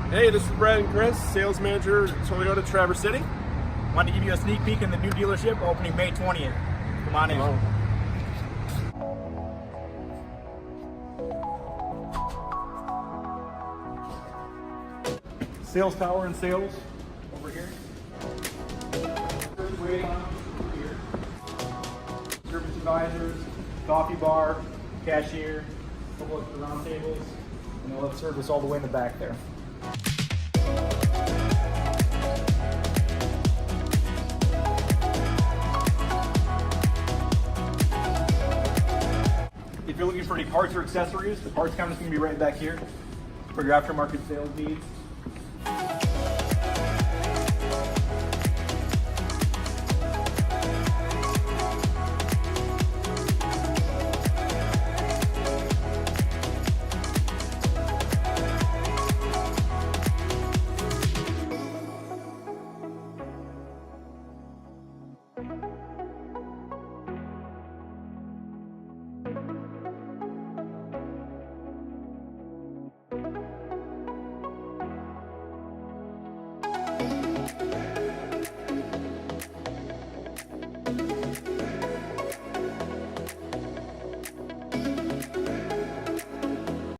Hey, this is Brad and Chris, sales manager at Toyota Traverse City. Wanted to give you a sneak peek in the new dealership opening May 20th. Come on in. Sales tower and sales over here. Waiting on over here. Service advisors, coffee bar, cashier, a couple of round tables, and they'll have service all the way in the back there. If you're looking for any parts or accessories, the parts counter is going to be right back here for your aftermarket sales needs.